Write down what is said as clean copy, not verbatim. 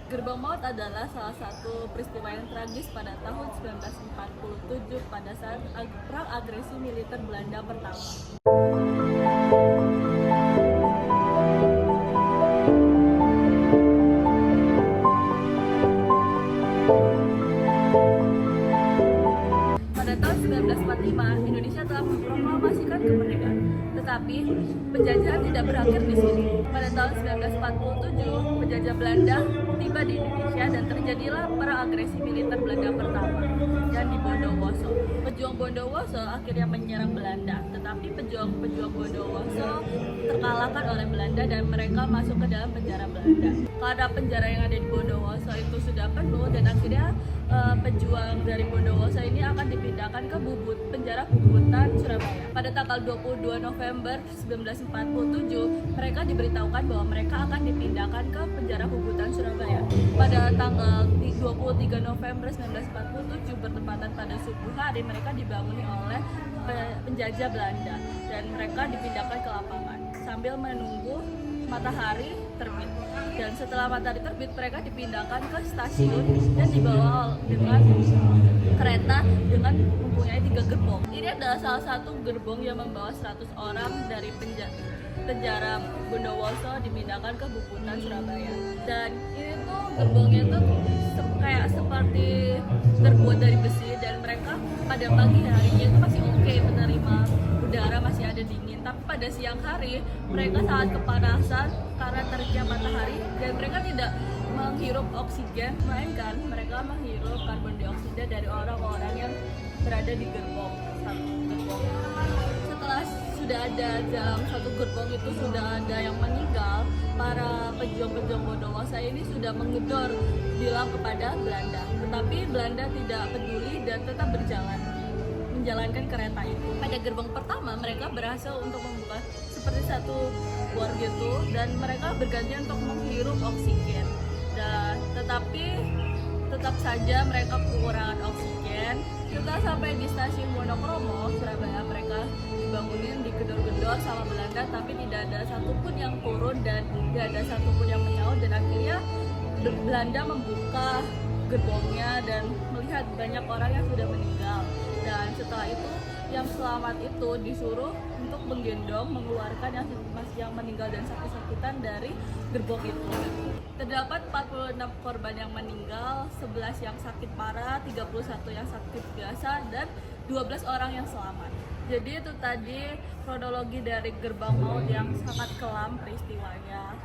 Gerbang Maut adalah salah satu peristiwa yang tragis pada tahun 1947 pada saat perang agresi militer Belanda pertama. Pada tahun 1945, Indonesia telah memproklamasikan kemerdekaan. Tetapi, penjajahan tidak berakhir di sini. Pada tahun 1947, penjajah Belanda tiba di Indonesia dan terjadilah perang agresi militer Belanda pertama yang di Bondowoso. Pejuang Bondowoso akhirnya menyerang Belanda, tetapi pejuang-pejuang Bondowoso terkalahkan oleh Belanda dan mereka masuk ke dalam penjara Belanda. Karena penjara yang ada di Bondowoso itu sudah penuh dan akhirnya pejuang dari Bondowoso ini akan dipindahkan ke penjara Bubutan, Surabaya. Pada tanggal 22 November 1947, mereka diberitahukan bahwa mereka akan dipindahkan ke penjara Bubutan, Surabaya. Pada tanggal 23 November 1947, bertepatan pada subuh hari, mereka dibanguni oleh penjajah Belanda dan mereka dipindahkan ke lapangan sambil menunggu matahari terbit. Dan setelah matahari terbit, mereka dipindahkan ke stasiun dan dibawa dengan kereta dengan mempunyai 3 gerbong. Ini adalah salah satu gerbong yang membawa 100 orang dari penjara Bondowoso dipindahkan ke Bubutan, Surabaya. Dan ini tuh gerbongnya tuh kayak seperti terbuat dari besi dan mereka pada pagi harinya itu masih oke menerima udara, masih ada dingin. Tapi pada siang hari mereka sangat kepanasan karena teriknya matahari dan mereka tidak menghirup oksigen, melainkan mereka menghirup karbon dioksida dari orang-orang yang berada di gerbong satu gerbong. Setelah sudah ada dalam satu gerbong itu sudah ada yang meninggal, para pejuang-pejuang Bondowoso ini sudah mengedor bilang kepada Belanda, tetapi Belanda tidak peduli dan tetap menjalankan kereta itu. Pada gerbong pertama mereka berhasil untuk membuka seperti satu war gitu dan mereka bergantian untuk menghirup oksigen. Dan tetapi tetap saja mereka kekurangan oksigen. Setelah sampai di stasiun Wonokromo, Surabaya, mereka dibangunin, digedor-gedor sama Belanda, tapi tidak ada satupun yang turun dan tidak ada satupun yang menyaut. Dan akhirnya Belanda membuka gerbongnya dan melihat banyak orang yang sudah meninggal. Dan setelah itu yang selamat itu disuruh untuk menggendong, mengeluarkan yang meninggal dan sakit-sakitan dari gerbong itu. Terdapat 46 korban yang meninggal, 11 yang sakit parah, 31 yang sakit biasa, dan 12 orang yang selamat. Jadi itu tadi kronologi dari Gerbang Maut yang sangat kelam peristiwanya.